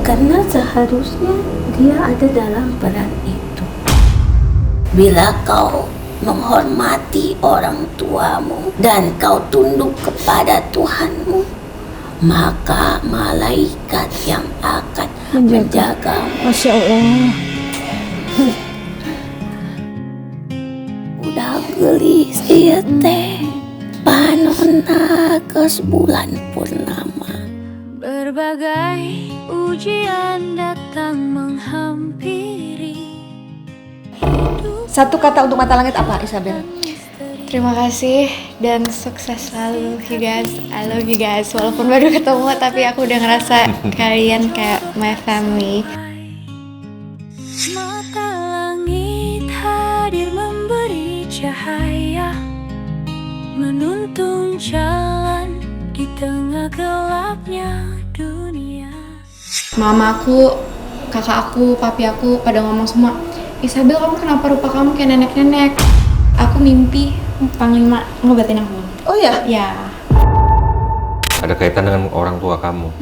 Karena seharusnya dia ada dalam peran itu. Bila kau menghormati orang tuamu dan kau tunduk kepada Tuhanmu, maka malaikat yang akan menjaga. Masya Allah. Udah gelis ieu teh. Panonna geus bulan purnama. Berbagai ujian datang menghampiri. Satu kata untuk mata langit apa, Isabel? Terima kasih dan sukses selalu you guys. I love you guys. Walaupun baru ketemu tapi aku udah ngerasa kalian kayak my family. Mata langit hadir memberi cahaya, menuntun jalan di tengah gelapnya dunia. Mamaku, kakak aku, papi aku pada ngomong semua, Isabel kamu kenapa rupa kamu kayak nenek-nenek? Aku mimpi Panglima ngobatin aku. Oh ya? Ya. Ada kaitan dengan orang tua kamu.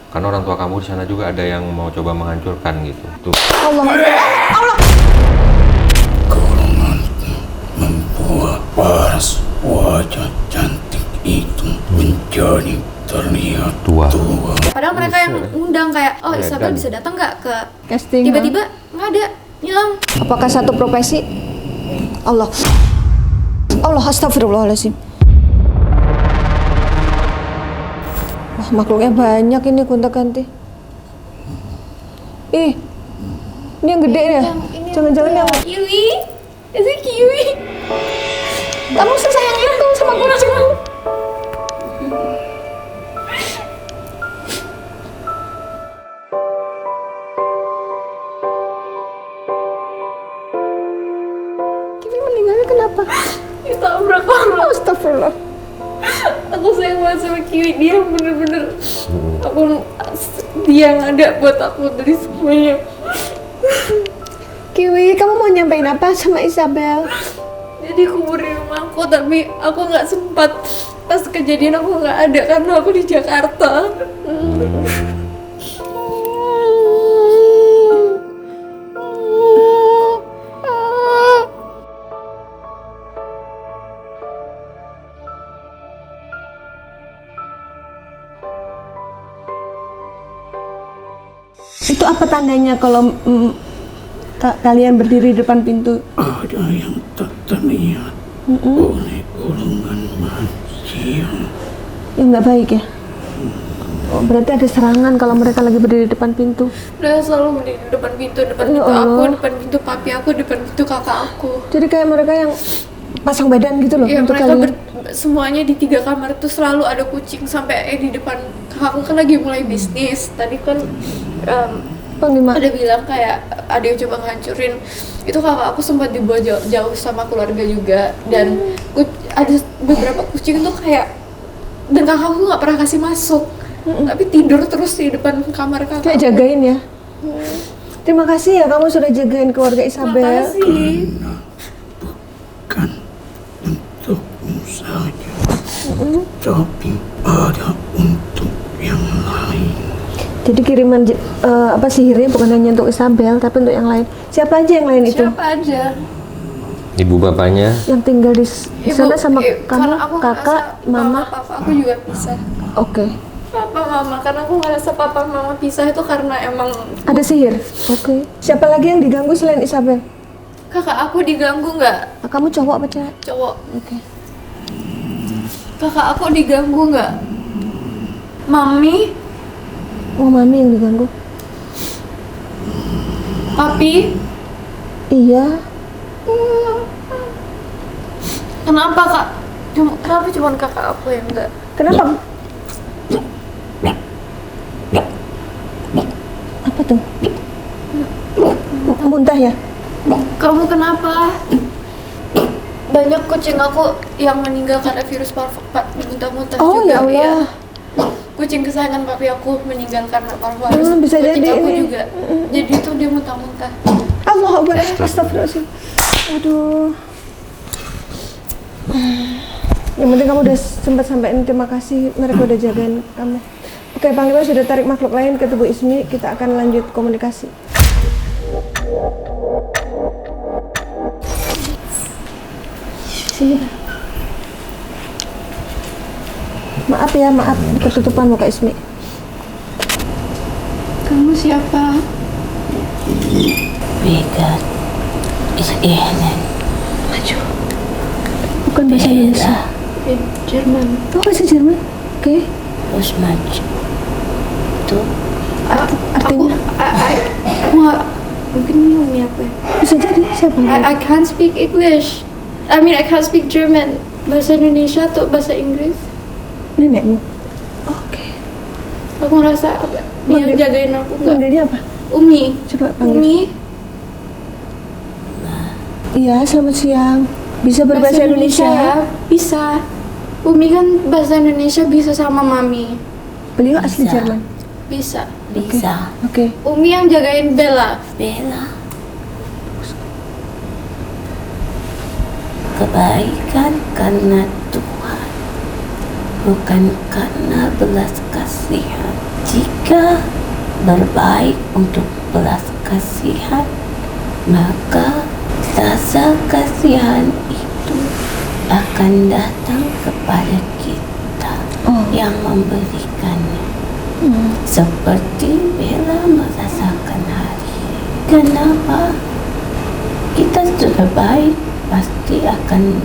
Karena orang tua kamu di sana juga ada yang mau coba menghancurkan gitu. Tuh. Allah. Golonganku membuat paras wajah cantik itu menjadi terlihat tua. Padahal mereka yang undang kayak, oh Isabel bisa datang nggak ke Casting. tiba-tiba nggak ada, hilang. Apakah satu profesi? Allah. Allah, astagfirullahaladzim. Wah, makhluknya banyak ini gonta-ganti. Ih, ini yang gede ya? Jangan-jangan yang... Kiwi? Is it kiwi? Kamu sesayang itu sama kucing. Kiwi meninggalnya kenapa? Ditabrak orang. Astagfirullah. Aku sayang banget sama Kiwi, dia bener-bener dia yang ada buat aku dari semuanya. Kiwi, kamu mau nyampein apa sama Isabel? Jadi kubur di rumahku, tapi aku nggak sempat. Pas kejadian aku nggak ada karena aku di Jakarta. Itu apa tandanya kalau kalian berdiri di depan pintu? Ada yang tak terlihat oleh golongan manusia. Yang nggak baik ya? Oh, berarti ada serangan kalau mereka lagi berdiri di depan pintu. Udah selalu berdiri di depan pintu Ya aku, Allah. depan pintu papi aku, depan pintu kakak aku. Jadi kayak mereka yang pasang badan gitu loh Ya untuk mereka kalian. semuanya di 3 kamar itu selalu ada kucing sampai di depan kakakku kan lagi mulai bisnis. Tadi kan Panglima. ada bilang kayak ada yang coba ngancurin. Itu kakak aku sempat dibawa jauh sama keluarga juga dan ada beberapa kucing tuh kayak, dan kakakku nggak pernah kasih masuk. Tapi tidur terus di depan kamar kakak. Kayak jagain ya. Terima kasih ya kamu sudah jagain keluarga Isabel. Makasih. Bukan untukmu saja, tapi ada untuk yang lain. Jadi kiriman sihirnya bukan hanya untuk Isabel tapi untuk yang lain. Siapa aja yang lain itu? Siapa aja? Ibu bapaknya. Yang tinggal di sana sama kamu, karena aku kakak, ngerasa mama. papa aku juga pisah. Oke. Papa mama, karena aku ngerasa papa mama pisah itu karena emang Ada sihir. Oke. Siapa lagi yang diganggu selain Isabel? kakak aku diganggu nggak? Kamu cowok apa cewek? Cowok. Oke. Kakak aku diganggu nggak? Mami, Oh, mami yang diganggu. papi, Iya. kenapa kak? Kenapa cuma kakak aku yang enggak? Kenapa? Apa tuh? Muntah ya? Kamu kenapa? Banyak kucing aku yang meninggal karena virus muntah-muntah Oh juga. ya Allah. Kucing kesayangan papi aku meninggal karena parvovirus. Bisa kucing jadi aku ini. juga. Jadi itu dia muntah-muntah. Allah Akbar. Astagfirullahaladzim. Aduh. Yang penting kamu udah sempat sampaikan terima kasih, mereka udah jagain kamu. Oke, Panglima sudah tarik makhluk lain ke tubuh Ismi. Kita akan lanjut komunikasi. Sini. Maaf ya, maaf ketutupan muka Ismi. Kamu siapa? Vegan is Ihnen. Maju. Bukan bahasa Indonesia. Jerman. Oh, bahasa Jerman. Oke. Terus maju. Tuh, Artinya Aku nggak, mungkin ini Umi aku ya. bisa jadi siapa? I can't speak English. I mean I can't speak German. Bahasa Indonesia atau bahasa Inggris? Nenekmu. Oke. Aku ngerasa apa? Dia Manggil- jagain aku nggak? Manggilnya apa? Umi. Coba panggil. Umi. Iya, selamat siang. Bisa berbahasa Indonesia? ya? Bisa. Umi kan bahasa Indonesia bisa sama Mami. Beliau asli Bisa. Jerman. Bisa. bisa. Oke. Umi yang jagain Bella. Bella. Kebaikan karena Tuhan, bukan karena belas kasihan. Jika berbaik untuk belas kasihan, maka rasa kasihan itu akan datang kepada kita yang memberikannya. Seperti Bella merasakan hari ini. Kenapa? Kita sudah baik, pasti akan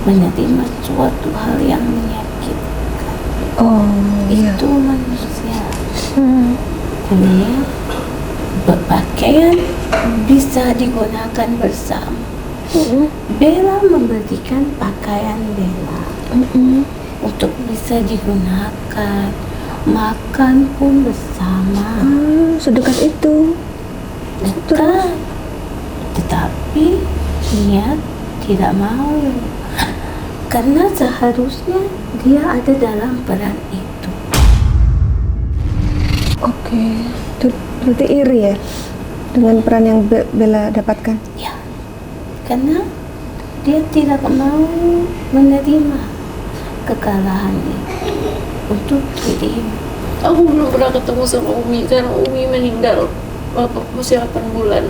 menerima suatu hal yang menyakitkan. Oh, iya. Itu manusia. Ini berpakaian bisa digunakan bersama. Bella memberikan pakaian Bella untuk bisa digunakan, makan pun bersama. Sedekat itu. Dekat. Tetapi dia tidak mau, karena seharusnya dia ada dalam peran itu. Oke. Berarti iri ya dengan peran yang Bella dapatkan. Ya, karena dia tidak mau menerima kekalahan itu untuk dirinya. Aku belum pernah ketemu sama Umi karena Umi meninggal waktu usia 8 bulan.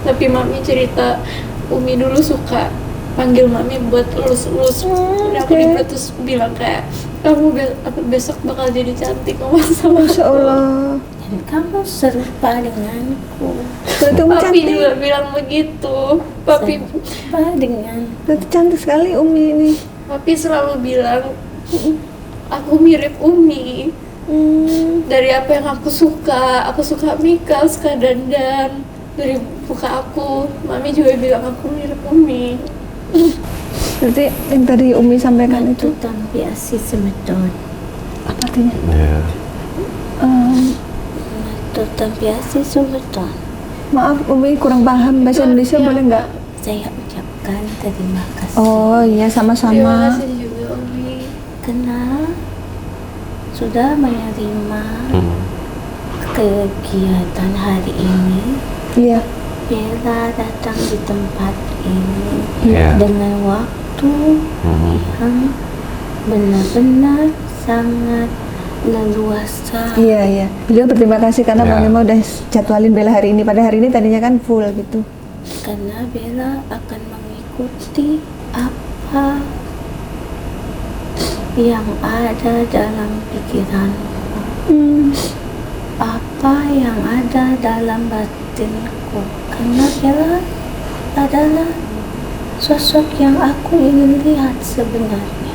Tapi Mami cerita Umi dulu suka panggil Mami buat elus-elus. Jadi aku terus bilang kayak aku besok bakal jadi cantik sama Masya Allah. Dan kamu serupa denganku. Berarti Umi Papi cantik. juga bilang begitu. Papi Serupa dengan Berarti cantik sekali Umi ini. Papi selalu bilang aku mirip Umi. Dari apa yang aku suka Mika, suka dandan. Dari muka aku, Mami juga bilang aku mirip Umi. Berarti yang tadi Umi sampaikan itu itu tampiasi semeton. apa artinya? Ya. Itu tampiasi semeton. Maaf Umi kurang paham bahasa Indonesia, Ya, boleh nggak? Saya ucapkan terima kasih. Oh iya, Terima sama-sama. kasih juga Umi. Karena sudah menerima Hmm. kegiatan hari ini. Iya. Bella datang di tempat ini Iya. dengan waktu Hmm. yang benar-benar sangat leluasa. Iya, iya. Beliau berterima kasih karena Ya. Panglima udah jadwalin Bella hari ini. Pada hari ini tadinya kan full gitu. Karena Bella akan mengikuti apa yang ada dalam pikiranku, apa yang ada dalam batinku. Karena Bella adalah sosok yang aku ingin lihat sebenarnya.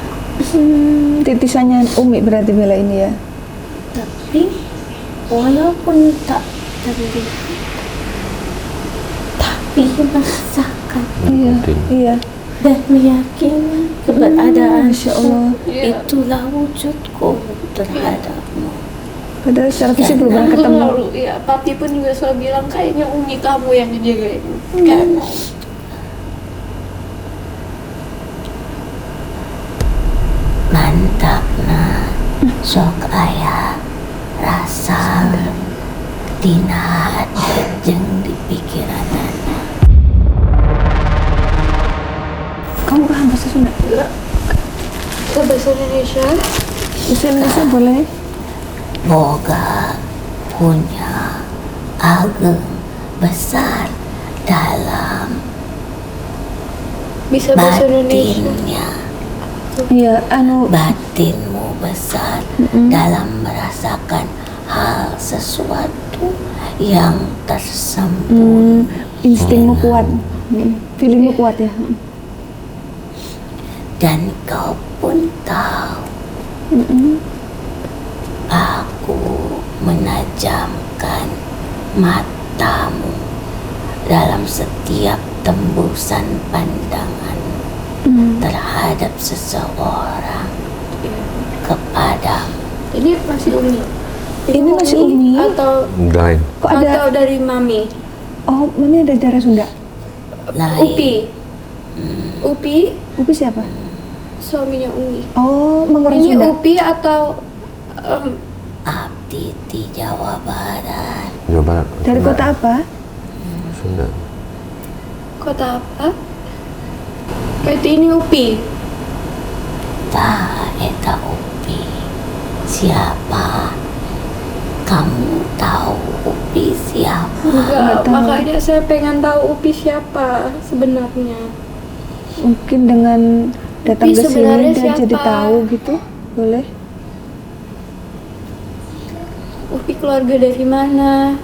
Titisannya Umi berarti Bella ini ya. Tapi walaupun tak terlihat, tapi merasakan Iya, Ngikutin. iya. dan meyakini keberadaan Masya Allah. itulah wujudku terhadapmu. Padahal secara fisik belum pernah Aku ketemu. selalu, ya Papi pun juga selalu bilang kayaknya Umi kamu yang ngejagain. Kayak Mantap nah, sok ayah rasa dina hati jeung di pikiran anak. Kamu paham bahasa Sunda? ke bahasa Indonesia. Bahasa Indonesia boleh? boga punya ageng besar dalam Bisa bahasa Indonesia. batinnya. Iya, Batinmu besar dalam merasakan hal sesuatu yang tersembunyi. instingmu kuat, feelingmu kuat ya. Dan kau pun tahu aku menajamkan matamu dalam setiap tembusan pandangan terhadap seseorang kepadamu. Ini masih Umi. Ini masih Umi? Atau Lain. Kok ada? atau dari Mami? Oh, Mami ada darah Sunda. Lain. Upi Upi siapa? suaminya Umi. Oh, orang Ini Sunda. Upi atau Abdi di Jawa Barat. Jawa Barat. Dari kota apa? Sunda. kota apa? Berarti ini Upi. Tak eta Upi. Siapa? Kamu tahu Upi siapa? Enggak, tahu. makanya saya pengen tahu Upi siapa sebenarnya. Mungkin dengan datang Upi ke sini sebenarnya dia jadi siapa? tahu gitu. Boleh? Upi keluarga dari mana?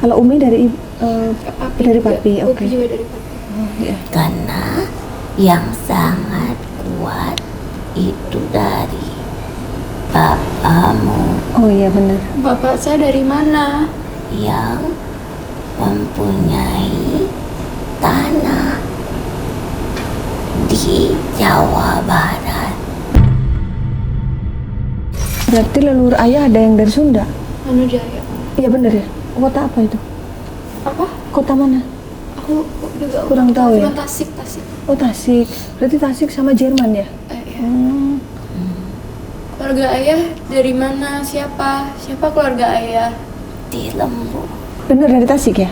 Kalau Umi dari Papi dari juga. papi, oke. Upi juga dari papi. Karena yang sangat kuat itu dari bapamu Oh iya benar. Bapak saya dari mana? yang mempunyai tanah di Jawa Barat. Berarti leluhur ayah ada yang dari Sunda. Anu Jaya. Iya benar ya. Kota apa itu? Apa? Kota mana? Aku juga Kurang tahu ya? Cuma Tasik. Oh Tasik. Berarti Tasik sama Jerman ya? Ya. Hmm. Keluarga ayah dari mana? Siapa? Siapa keluarga ayah? Di Lembu. Benar dari Tasik ya?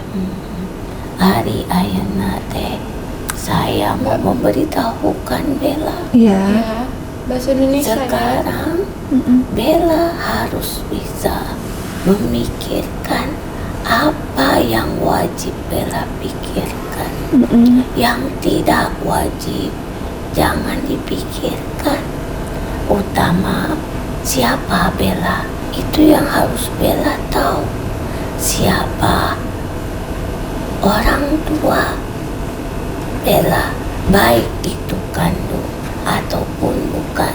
Hari ayeuna teh saya mau memberitahukan Bella. Iya. Ya. Bahasa Indonesia ya. Sekarang Bella harus bisa memikirkan apa yang wajib Bella pikirkan. Yang tidak wajib jangan dipikirkan. Utama siapa Bella, itu yang harus Bella tahu. Siapa orang tua Bella, baik itu kandung ataupun bukan.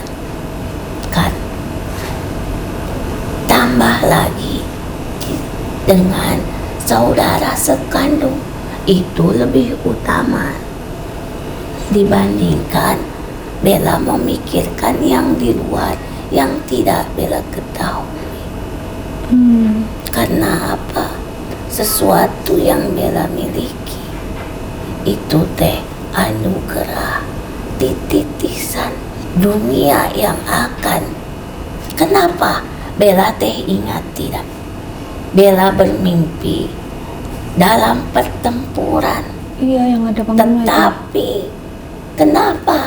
Kan tambah lagi dengan saudara sekandung, itu lebih utama dibandingkan Bella memikirkan yang di luar yang tidak Bella ketahui. Karena apa? Sesuatu yang Bella miliki itu teh anugerah, titisan dunia yang akan. Kenapa Bella teh ingat tidak? Bella bermimpi dalam pertempuran. Iya yang ada panglima itu. Tetapi kenapa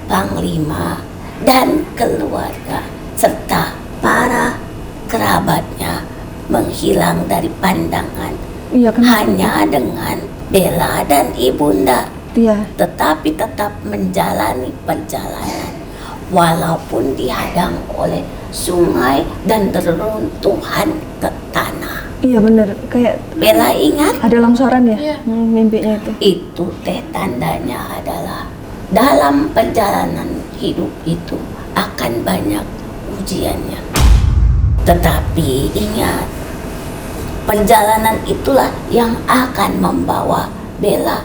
Panglima dan keluarga serta para kerabatnya menghilang dari pandangan Iya kenapa? hanya dengan Bella dan ibunda, Iya. tetapi tetap menjalani perjalanan walaupun dihadang oleh sungai dan reruntuhan ke tanah. Iya benar. Kayak Bella ingat ada longsoran ya? Iya. Mimpinya itu. itu teh tandanya adalah dalam perjalanan hidup itu akan banyak ujiannya. Tetapi ingat, perjalanan itulah yang akan membawa Bella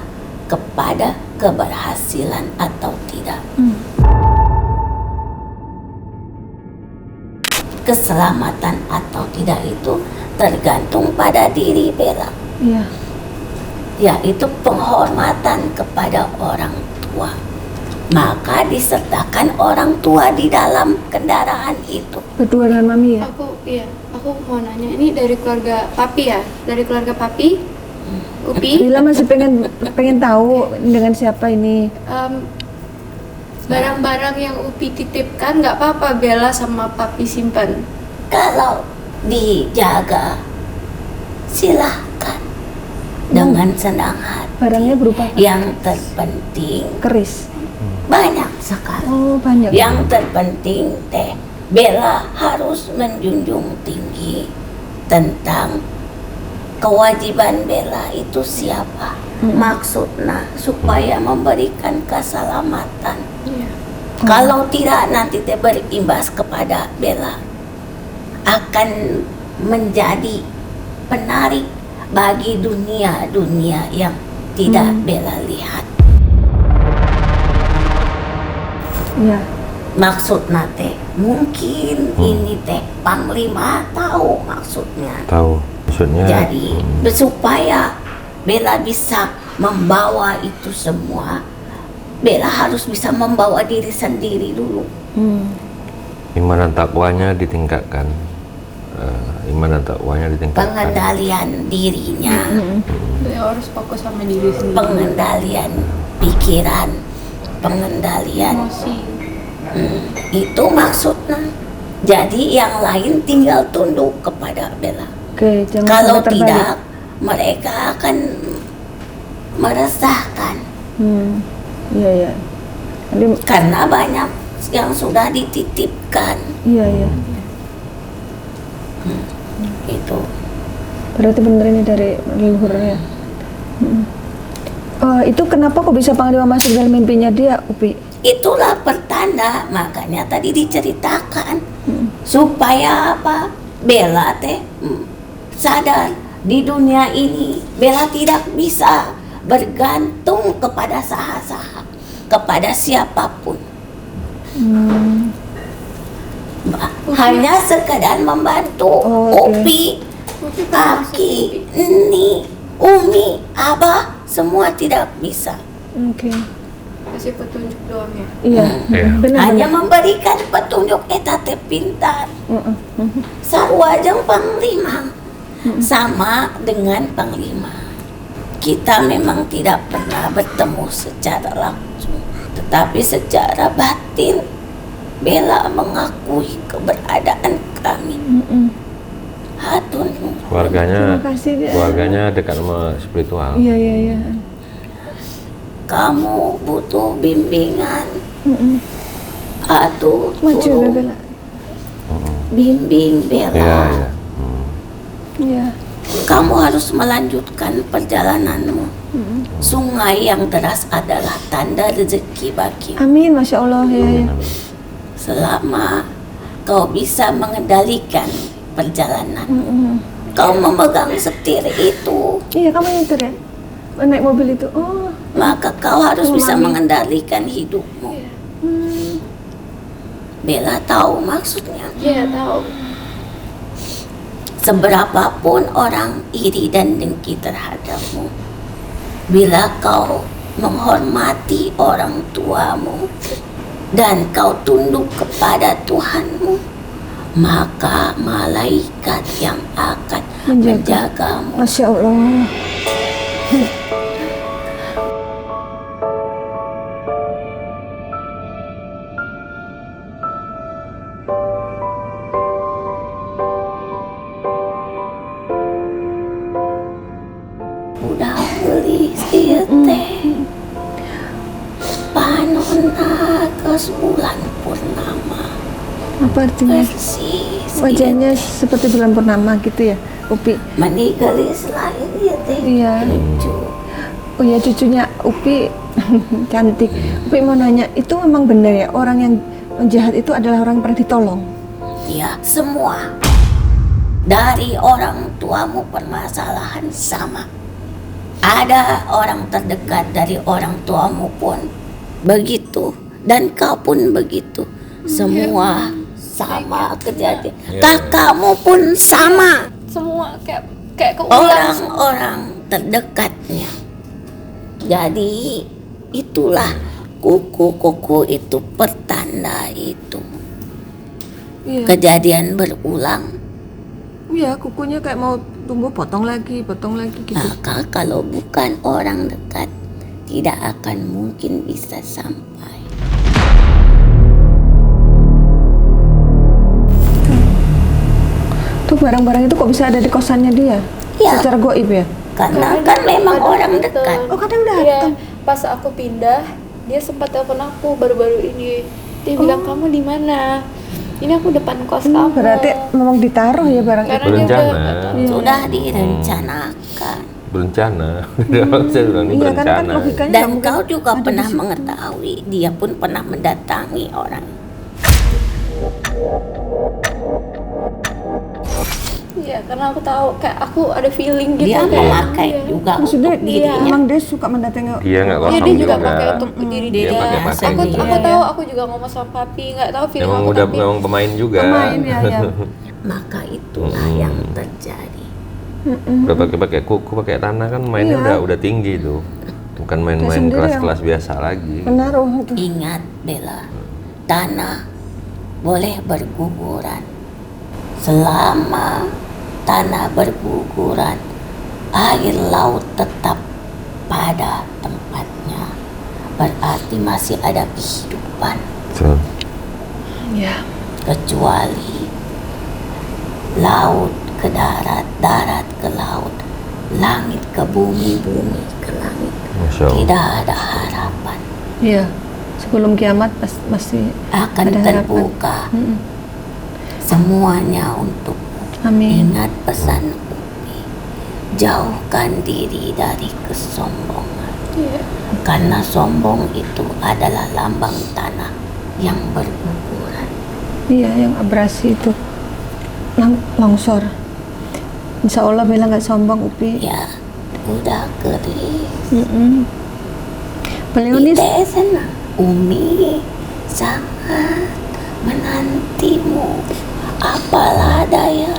kepada keberhasilan atau tidak. Keselamatan atau tidak itu tergantung pada diri Bella, Iya. yaitu penghormatan kepada orang tua. Maka disertakan orang tua di dalam kendaraan itu. Berdua dengan mami ya? Aku mau nanya, ini dari keluarga papi ya? Dari keluarga papi? Upi? Lila masih pengen tahu dengan siapa ini. Barang-barang yang Upi titipkan nggak apa-apa Bella sama papi simpan. kalau dijaga silahkan dengan senang hati. Barangnya berupa apa? Yang terpenting Keris. banyak sekali. Oh, banyak. Yang terpenting teh Bella harus menjunjung tinggi tentang kewajiban Bella itu siapa. Maksudnya supaya memberikan keselamatan. Kalau tidak nanti teh berimbas kepada Bella, akan menjadi penarik bagi dunia yang tidak Bella lihat. Iya. Maksudnya teh mungkin ini teh Panglima tahu maksudnya. Tahu maksudnya. Jadi supaya Bella bisa membawa itu semua, Bella harus bisa membawa diri sendiri dulu. Iman dan takwanya ditingkatkan. Iman dan takwanya ditingkatkan. Pengendalian dirinya, Beliau harus fokus sama diri sendiri. pengendalian pikiran, pengendalian Emosi. itu maksudnya. Jadi yang lain tinggal tunduk kepada Bella. Oke, jangan Kalau sampai terbalik. tidak, mereka akan meresahkan. Iya, iya. Jadi, Karena banyak yang sudah dititipkan. iya, iya. Itu Berarti bener ini dari leluhur ya. Itu kenapa kok bisa Panglima masuk dalam mimpinya dia, Upi? itulah pertanda, makanya tadi diceritakan supaya apa? Bella teh sadar di dunia ini Bella tidak bisa bergantung kepada saha-saha, kepada siapapun. Hanya sekedar membantu Upi, Kaki, Ni, Umi, Abah, semua tidak bisa. Oke. Kasih petunjuk doang ya. Iya, benar. Hanya memberikan petunjuk eta teh pintar. Sarua jeung Panglima sama dengan Panglima. Kita memang tidak pernah bertemu secara langsung, tetapi secara batin Bella mengakui keberadaan kami. Hatur nuhun. Keluarganya, Terima kasih, dia. keluarganya dekat sama spiritual. Iya, iya, iya. Kamu butuh bimbingan. Atuh Maju, tolong Bella. bimbing Iya, Bella. iya. Iya. Kamu harus melanjutkan perjalananmu. Sungai yang deras adalah tanda rezeki bagimu. Amin, Masya Allah. Ya, ya. Selama kau bisa mengendalikan perjalanan, kau memegang setir itu, Iya, kamu nyetir ya? Naik mobil itu. Oh, maka kau harus Oh, bisa Mami. mengendalikan hidupmu. Bella tahu maksudnya. Iya tahu. Seberapapun orang iri dan dengki terhadapmu, bila kau menghormati orang tuamu dan kau tunduk kepada Tuhanmu, maka malaikat yang akan menjagamu. Masya Allah. Udah beli ieu teh panonna geus bulan purnama, Apa artinya? persis Wajahnya seperti bulan purnama gitu ya, Upi? meni geulis lain ieu teh. Iya. Lucu. Oh ya, cucunya Upi cantik. Upi mau nanya, itu memang benar ya orang yang jahat itu adalah orang yang pernah ditolong? Ya, semua dari orang tuamu permasalahan sama. Ada orang terdekat dari orang tuamu pun begitu, dan kau pun begitu. Semua sama kejadian. Kakakmu pun sama. Semua kayak keulang. Orang-orang terdekatnya. Jadi itulah kuku-kuku itu pertanda itu. Iya. Kejadian berulang. Iya, kukunya kayak mau tumbuh potong lagi gitu. Maka kalau bukan orang dekat, tidak akan mungkin bisa sampai. barang-barang itu kok bisa ada di kosannya dia? Ya. Secara goib ya? Karena kan memang orang dekat. Oh, kadang Iya, datang. pas aku pindah, dia sempat telepon aku baru-baru ini. Dia bilang, kamu di mana? Ini aku depan kos kamu. Berarti memang ditaruh ya barang itu. Karena dia Berencana. udah Sudah direncanakan. Berencana. Saya bilang ini Iya kan, berencana. logikanya nggak Dan mungkin kau juga ada di pernah situ. mengetahui, dia pun pernah mendatangi orang. Iya, karena aku tahu kayak aku ada feeling gitu. Dia kayak, memakai iya. juga Maksudnya untuk dirinya. emang dia suka mendatangi. Dia nggak Iya, kosong dia juga pakai untuk diri Dia dia. pakai-pakai Aku juga. aku tahu, aku juga ngomong sama papi, nggak tahu feeling Emang aku udah tapi memang pemain juga. Pemain ya, ya. Maka itulah yang terjadi. Udah pakai kuku, pakai tanah kan mainnya Iya. udah tinggi tuh. Bukan main-main sendiri kelas-kelas biasa lagi. Menaruh itu. Ingat Bella, tanah boleh berguguran. Selama tanah berguguran, air laut tetap pada tempatnya. Berarti masih ada kehidupan. Betul. Ya. Kecuali laut ke darat, darat ke laut, langit ke bumi, bumi ke langit. Masya Allah. Tidak ada harapan. Iya. Sebelum kiamat masih Akan ada harapan. terbuka Mm-mm. semuanya untuk Amin. ingat pesan Umi. Jauhkan diri dari kesombongan. Karena sombong itu adalah lambang tanah yang berguguran. Iya, yang abrasi itu longsor. Insya Allah Bella nggak sombong, Upi. Ya, udah kering. Mm-mm. Beliau nih Tidak senang. Umi sangat menantimu. Apalah daya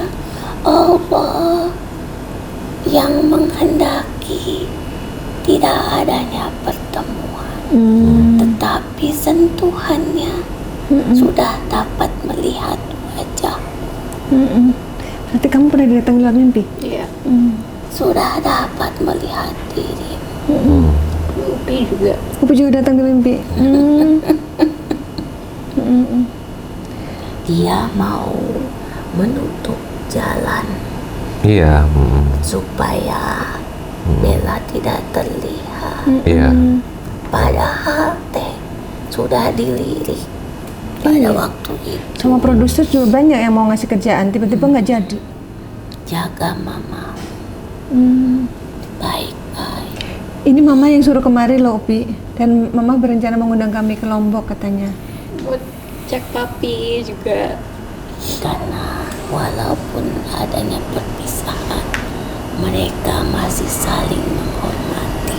Allah yang menghendaki tidak adanya pertemuan, tetapi sentuhannya sudah dapat melihat wajah, berarti kamu pernah datang dalam mimpi? iya. sudah dapat melihat diri. Upi juga. Upi juga datang di mimpi. Dia mau menutup jalan Iya. supaya Bella tidak terlihat. Iya. Padahal teh sudah dilirik pada waktu itu. Sama produser juga banyak yang mau ngasih kerjaan, tiba-tiba nggak jadi. Jaga mama baik-baik. Ini mama yang suruh kemari loh, Upi. Dan mama berencana mengundang kami ke Lombok katanya. Buat cek papi juga. Karena walaupun adanya perpisahan, mereka masih saling menghormati.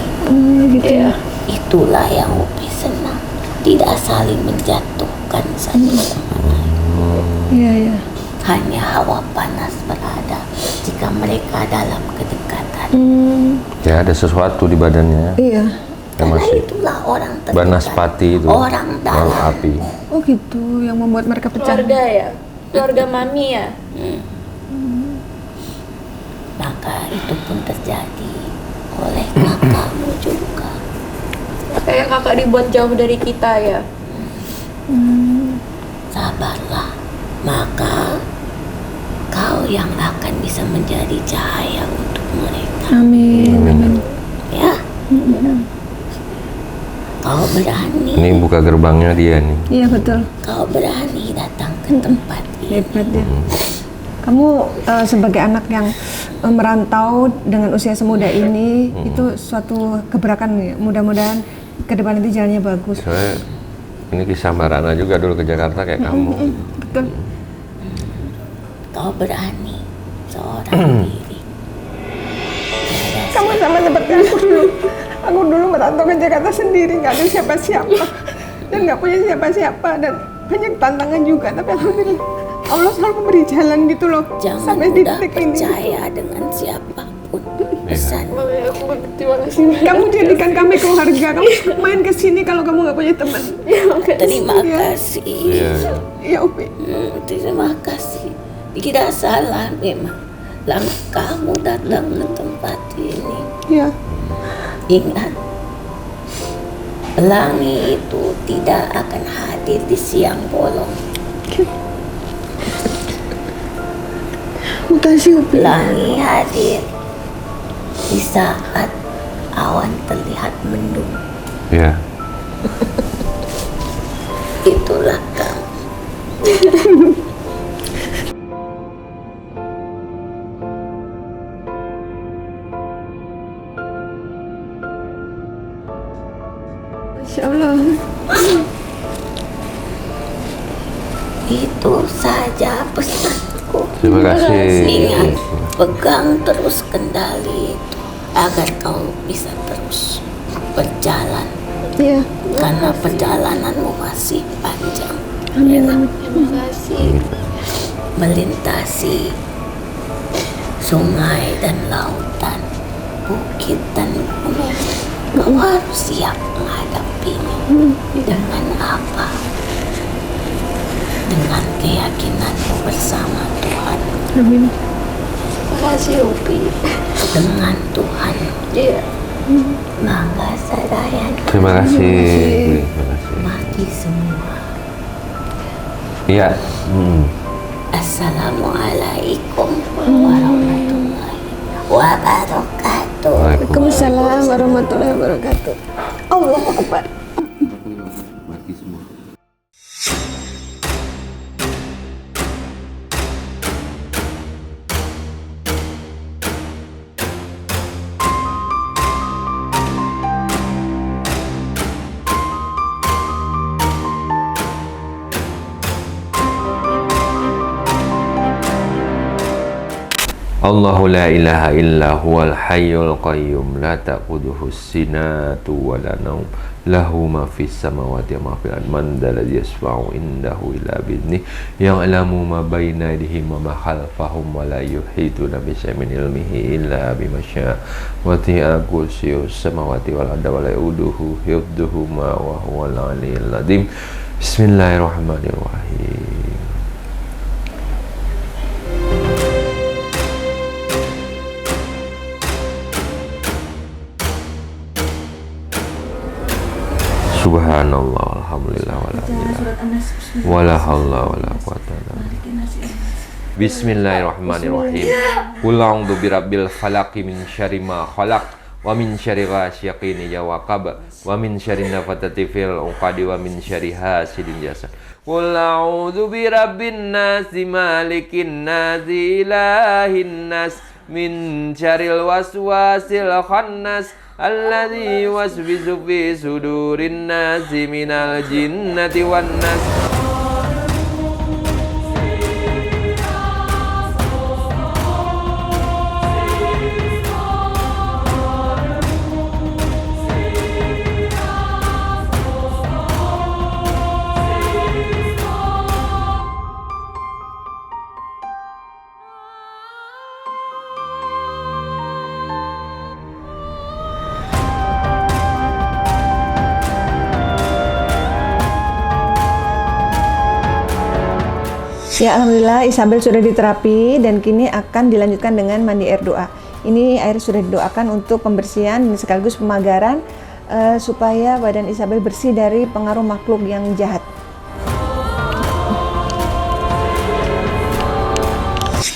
Gitu. Iya. Itulah yang Upi senang, tidak saling menjatuhkan satu sama lain. Iya, iya. Hanya hawa panas berada jika mereka dalam kedekatan. Ya ada sesuatu di badannya. Iya. Yang Karena masih itulah orang terdekat. Banaspati itu. Orang Laut dalam. api. Oh gitu, yang membuat mereka pecah. Keluarga ya. Keluarga mami ya. Maka itu pun terjadi oleh kakakmu juga. Kayak kakak dibuat jauh dari kita ya. Sabarlah, maka kau yang akan bisa menjadi cahaya untuk mereka. Amin. Amin. Ya, kau berani, Ini buka gerbangnya dia nih. Iya betul. kau berani datang ke tempat ini. Hebat ya. Kamu sebagai anak yang merantau dengan usia semuda ini, itu suatu keberkahan ya. Mudah-mudahan ke depan nanti jalannya bagus. Soalnya ini kisah Mbak Rana juga dulu ke Jakarta kayak kamu. Betul. Kau berani seorang diri. Kamu sama seperti aku dulu. Aku dulu merantau ke Jakarta sendiri, nggak ada siapa-siapa dan nggak punya siapa-siapa dan banyak tantangan juga. Tapi alhamdulillah Allah selalu memberi jalan gitu loh Jangan sampai di mudah titik ini. percaya dengan siapapun. Pesan Makanya aku berterima kasih banyak. Kamu jadikan kami keluarga. Kamu main ke sini kalau kamu nggak punya teman. terima kasih. Iya. Iya Upi. Terima kasih. Tidak salah memang langkahmu datang ke tempat ini. Iya. Ingat, pelangi itu tidak akan hadir di siang bolong. Makasih Upi. Pelangi hadir di saat awan terlihat mendung. Ya. Itulah kamu. Masya Allah. Itu saja pesanku. Terima kasih. Ingat, pegang terus kendali itu agar kau bisa terus berjalan. Iya. Karena perjalananmu masih panjang. Amin. Terima kasih. Melintasi sungai dan lautan, bukit dan gunung. Kau harus siap menghadapinya. Dengan apa? Dengan keyakinanmu bersama Tuhan. Amin. Terima kasih Upi. Dengan Tuhan. Iya. Maka saya Terima kasih. Terima kasih. mati semua. Iya. Assalamualaikum warahmatullahi wabarakatuh. Waalaikumsalam warahmatullahi wabarakatuh. Allahu Akbar. Allahu la ilaha illa huwal hayyul qayyum la ta'khudhuhu sinatu wa la naum lahu ma fis samawati wa ma fil ardi man dzalladzi yashfa'u indahu illa bi'idznih ya'lamu ma baina aydihim wa ma khalfahum wa la yuhituna bi syai'in min ilmihi illa bima syaa wa wasi'a kursiyyuhu samawati wal arda wa la ya'uduhu hifdhuhuma wa huwal 'aliyyul 'azim. Bismillahirrahmanirrahim. Subhanallah, alhamdulillah, wala haula wala quwata illa billah. Bismillahirrahmanirrahim. Qul a'udzu birabbil falaq min syarri ma khalaq wa min syarri ghasiqin idza waqab wa min syarri nafathati fil 'uqadi wa min syarri hasidin hasad. Qul a'udzu birabbin nas malikin nas ilahin nas min syarril waswasil khannas alladzi yuwaswisu fi sudurin nasi minal jinnati wan nas. Ya, alhamdulillah Isabel sudah diterapi dan kini akan dilanjutkan dengan mandi air doa. Ini air sudah didoakan untuk pembersihan dan sekaligus pemagaran supaya badan Isabel bersih dari pengaruh makhluk yang jahat.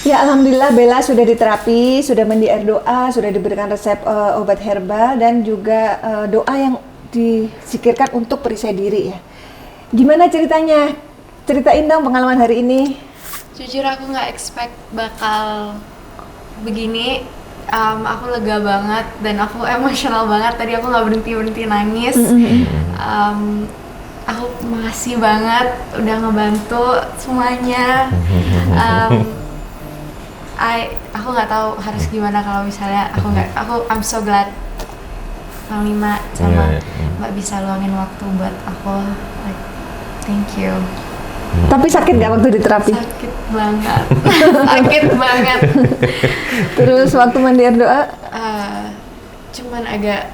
Ya, alhamdulillah Bella sudah diterapi, sudah mandi air doa, sudah diberikan resep obat herbal dan juga doa yang disikirkan untuk perisai diri ya. Gimana ceritanya? Ceritain dong pengalaman hari ini. Jujur aku nggak expect bakal begini. Aku lega banget dan aku emosional banget. Tadi aku nggak berhenti nangis. Aku makasih banget udah ngebantu semuanya. Aku nggak tahu harus gimana kalau misalnya I'm so glad Panglima sama Mbak bisa luangin waktu buat aku. Like, thank you. Tapi sakit nggak waktu diterapi? Sakit banget, sakit banget. Terus waktu mandi air doa? Cuman agak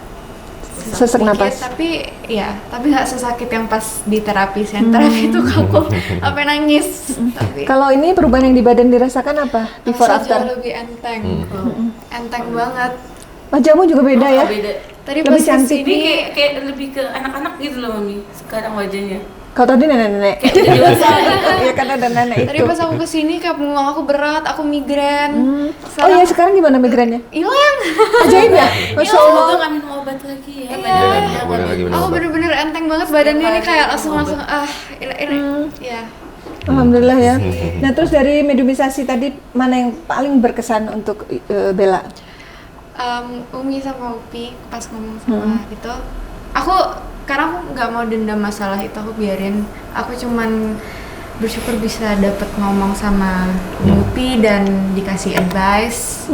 sesak napas. Tapi nggak sesakit yang pas di terapi. Terapi itu aku sampai nangis. Kalau ini perubahan yang di badan dirasakan apa? Before after? Jauh lebih enteng, enteng banget. Wajahmu juga beda ya? Beda. Tadi Lebih pas cantik. Ini kayak lebih ke anak-anak gitu loh Mami. Sekarang wajahnya. Kalau tadi nenek-nenek. Iya kan ada nenek Tadi itu. pas aku kesini kayak punggung aku berat, aku migrain. Oh iya, sekarang gimana migrainnya? Hilang. Ajaib ya? Masya Allah. Itu nggak minum obat lagi ya. Jangan boleh lagi minum Aku obat. bener-bener enteng banget badannya ini kayak langsung ini. Ya. Alhamdulillah ya. Nah terus dari mediumisasi tadi, mana yang paling berkesan untuk Bella? Umi sama Upi pas ngomong sama itu, karena aku nggak mau dendam masalah itu, aku biarin. Aku cuman bersyukur bisa dapet ngomong sama Upi dan dikasih advice,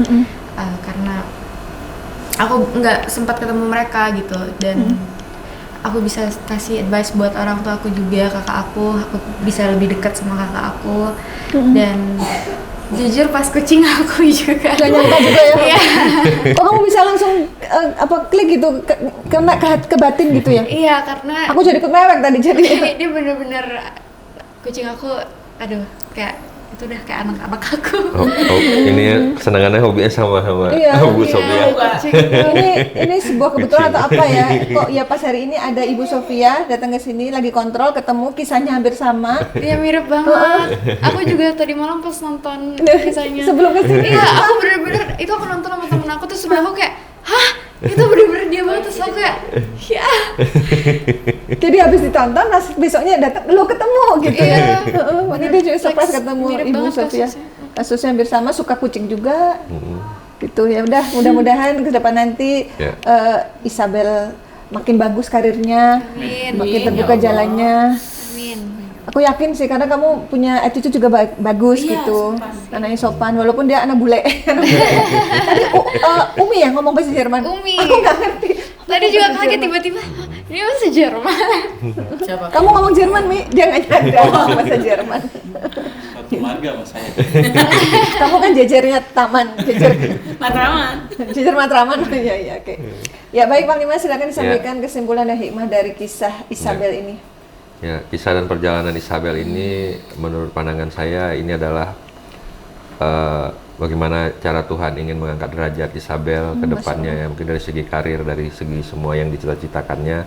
karena aku nggak sempat ketemu mereka gitu, dan aku bisa kasih advice buat orang tua aku juga, kakak aku bisa lebih dekat sama kakak aku, dan jujur pas kucing aku juga Gak nyangka juga ya? Iya. Kok kamu bisa langsung klik gitu, kena ke batin gitu ya? Iya, karena Aku jadi ikut mewek tadi jadi. dia bener-bener kucing aku, aduh, kayak itu udah kayak anak-anak aku. Ini kesenangannya hobinya sama Iya. Bu Sofia. Kucing. Ini sebuah kebetulan atau apa ya? Kok ya pas hari ini ada Ibu Sofia datang ke sini lagi kontrol, ketemu kisahnya hampir sama. Dia mirip banget. Aku juga tadi malam pas nonton kisahnya. Sebelum kesini. Iya, aku bener-bener itu aku nonton sama temen aku, terus sebelah aku kayak, hah? Itu bener-bener dia banget, terus aku kayak, ya. Jadi habis ditonton, besoknya datang, lo ketemu gitu. Iya. Makanya dia juga surprise Like, ketemu mirip Ibu banget Sofia. kasusnya. Kasusnya hampir sama, suka kucing juga. Gitu ya udah, mudah-mudahan ke depan nanti Ya. Isabel makin bagus karirnya, Amin. makin terbuka jalannya. Amin. Aku yakin sih karena kamu punya attitude juga bagus gitu. Anaknya sopan walaupun dia anak bule. Tadi Umi ya ngomong bahasa Jerman. Umi. Aku nggak ngerti. Tadi juga kaget tiba-tiba, ini bahasa Jerman. Kamu ngomong Jerman, Mi? Dia nggak nyadar ngomong bahasa Jerman. Satu marga masanya. Kamu kan jejernya taman, Matraman. jejer Matraman. Iya, iya, oke. Ya baik Panglima, silakan disampaikan kesimpulan dan hikmah dari kisah Isabel ini. Ya, kisah dan perjalanan Isabel ini menurut pandangan saya ini adalah bagaimana cara Tuhan ingin mengangkat derajat Isabel ke depannya ya, mungkin dari segi karir, dari segi semua yang dicita-citakannya.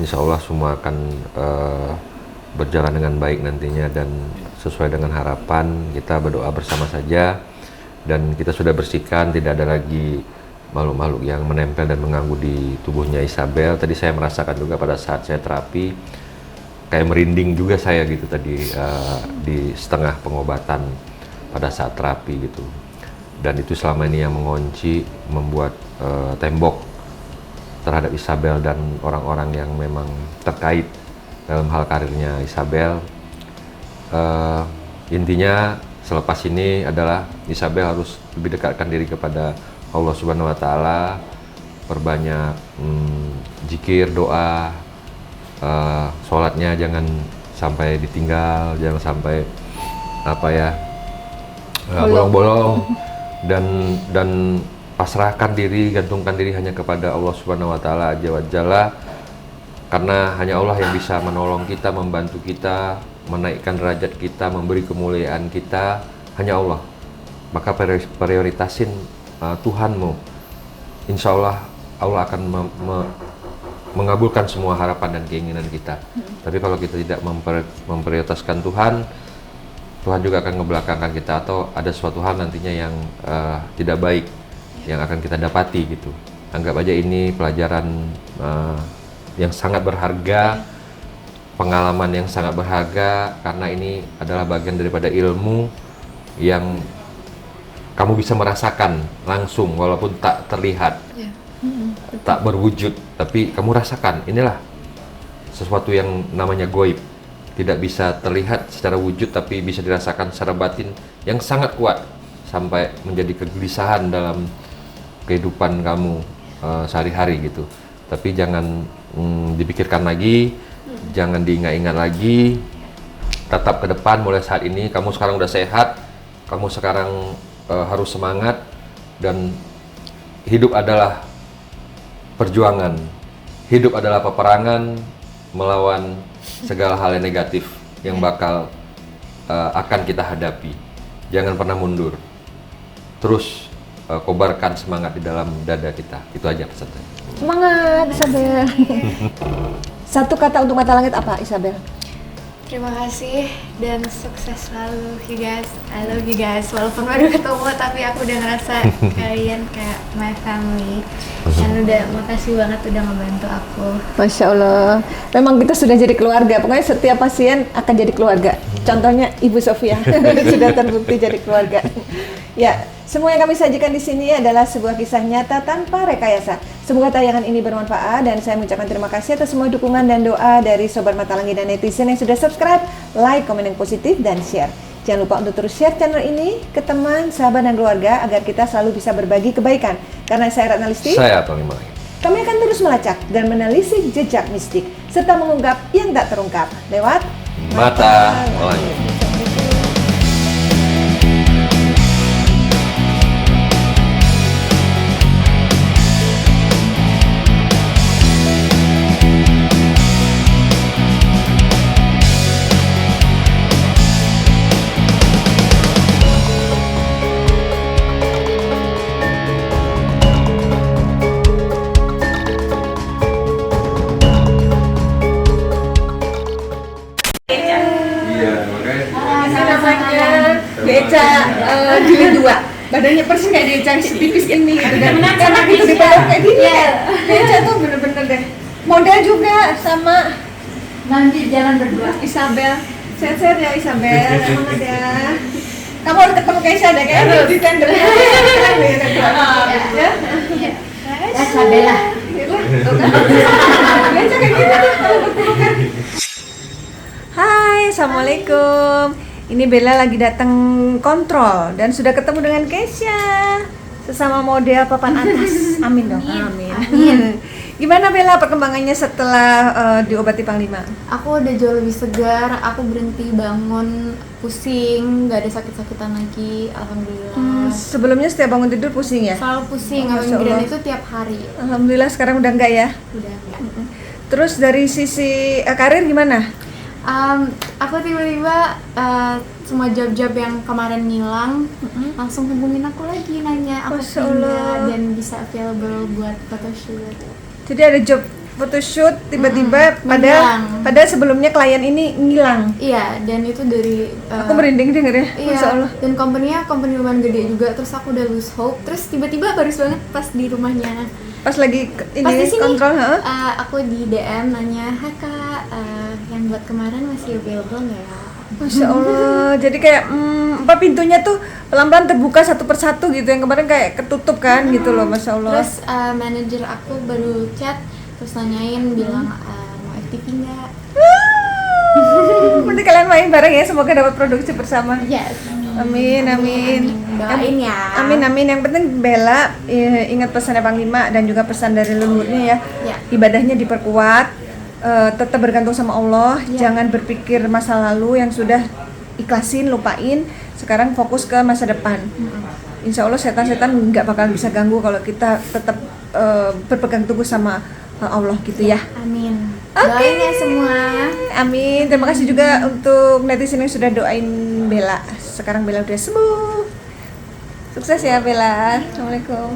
Insya Allah semua akan berjalan dengan baik nantinya dan sesuai dengan harapan. Kita berdoa bersama saja dan kita sudah bersihkan, tidak ada lagi makhluk-makhluk yang menempel dan mengganggu di tubuhnya Isabel. Tadi saya merasakan juga pada saat saya terapi, kayak merinding juga saya gitu tadi di setengah pengobatan pada saat terapi gitu. Dan itu selama ini yang mengunci, membuat tembok terhadap Isabel dan orang-orang yang memang terkait dalam hal karirnya Isabel. Intinya selepas ini adalah Isabel harus lebih dekatkan diri kepada Allah Subhanahu wa Ta'ala, perbanyak zikir, doa, sholatnya jangan sampai ditinggal, jangan sampai bolong-bolong, dan pasrahkan diri, gantungkan diri hanya kepada Allah Subhanahu wa Ta'ala Azza wa Jalla, karena hanya Allah yang bisa menolong kita, membantu kita, menaikkan derajat kita, memberi kemuliaan kita, hanya Allah. Maka prioritasin Tuhanmu, insya Allah Allah akan mengabulkan semua harapan dan keinginan kita. Tapi kalau kita tidak memprioritaskan Tuhan, Tuhan juga akan ngebelakangkan kita, atau ada suatu hal nantinya yang tidak baik yang akan kita dapati gitu. Anggap aja ini pelajaran yang sangat berharga, pengalaman yang sangat berharga, karena ini adalah bagian daripada ilmu yang kamu bisa merasakan langsung walaupun tak terlihat, tak berwujud, tapi kamu rasakan. Inilah sesuatu yang namanya goib, tidak bisa terlihat secara wujud tapi bisa dirasakan secara batin yang sangat kuat sampai menjadi kegelisahan dalam kehidupan kamu sehari-hari gitu. Tapi jangan dipikirkan lagi, jangan diingat-ingat lagi, tetap ke depan. Mulai saat ini kamu sekarang udah sehat, kamu sekarang harus semangat, dan hidup adalah perjuangan, hidup adalah peperangan melawan segala hal yang negatif yang bakal akan kita hadapi. Jangan pernah mundur, terus kobarkan semangat di dalam dada kita. Itu aja pesan saya. Semangat Isabel. Satu kata untuk mata langit apa Isabel? Terima kasih dan sukses selalu you guys. I love you guys. Walaupun baru ketemu tapi aku udah ngerasa kalian kayak my family. Dan udah makasih banget udah ngebantu aku. Masya Allah, memang kita sudah jadi keluarga. Pokoknya setiap pasien akan jadi keluarga. Contohnya Ibu Sofia sudah terbukti jadi keluarga. Ya, semua yang kami sajikan di sini adalah sebuah kisah nyata tanpa rekayasa. Semoga tayangan ini bermanfaat dan saya mengucapkan terima kasih atas semua dukungan dan doa dari Sobat Mata Langit dan netizen yang sudah subscribe, like, komen yang positif, dan share. Jangan lupa untuk terus share channel ini ke teman, sahabat, dan keluarga agar kita selalu bisa berbagi kebaikan. Karena saya Ratna Listi, Saya Tony Malaya. kami akan terus melacak dan menelisik jejak mistik serta mengungkap yang tak terungkap lewat Mata Langit. Beca jilid 2. Badannya persis kayak Beca tipis ini gitu dan enak gitu dipeluk kayak gini. Beca tuh bener-bener deh. Model juga sama. Nanti jalan berdua. Isabel. Sehat-sehat ya Isabel. Semangat ya. Kamu harus ketemu Keisha deh kayaknya di tender. Ya. Ya Sabella. Beca kayak gini tuh kalau berpelukan. Hai, Assalamualaikum. Ini Bella lagi datang kontrol dan sudah ketemu dengan Keisha, sesama model papan atas. Amin dong. Amin. Gimana Bella perkembangannya setelah diobati Panglima? Aku udah jauh lebih segar, aku berhenti bangun pusing, gak ada sakit-sakitan lagi, alhamdulillah. Sebelumnya setiap bangun tidur pusing ya? Selalu pusing, Masya Allah. migrain itu tiap hari. Alhamdulillah sekarang udah enggak ya? Udah enggak. Terus dari sisi karir gimana? Aku tiba-tiba semua job-job yang kemarin ngilang langsung hubungin aku lagi nanya aku Masya pindah Allah. dan bisa available buat photoshoot. Jadi ada job photoshoot tiba-tiba padahal sebelumnya klien ini ngilang. Iya, dan itu dari Aku merinding denger ya. iya, Masya Allah. dan company lumayan gede juga, terus aku udah lose hope, terus tiba-tiba baris banget pas di rumahnya. Pas lagi Pas di ini sini, kontrol, aku di DM nanya, "Hai Kak, yang buat kemarin masih available nggak ya?" Masya Allah, jadi kayak pintunya tuh pelan-pelan terbuka satu persatu gitu, yang kemarin kayak ketutup kan gitu loh, Masya Allah. Terus manajer aku baru chat, terus nanyain bilang mau FTV nggak? Nanti kalian main bareng ya, semoga dapat produksi bersama. Yes. Amin, amin. Doain ya. Amin, amin. Yang penting Bella ingat pesannya Panglima dan juga pesan dari leluhurnya ya. Ya. Ibadahnya diperkuat, tetap bergantung sama Allah, jangan berpikir masa lalu yang sudah ikhlasin, lupain. Sekarang fokus ke masa depan. Insya Allah setan-setan nggak bakal bisa ganggu kalau kita tetap berpegang teguh sama Allah gitu ya. Amin. Oke. Doain ya semua. Amin. Terima kasih juga untuk netizen yang sudah doain Bella. Sekarang Bella udah sembuh. Sukses ya Bella. Assalamualaikum.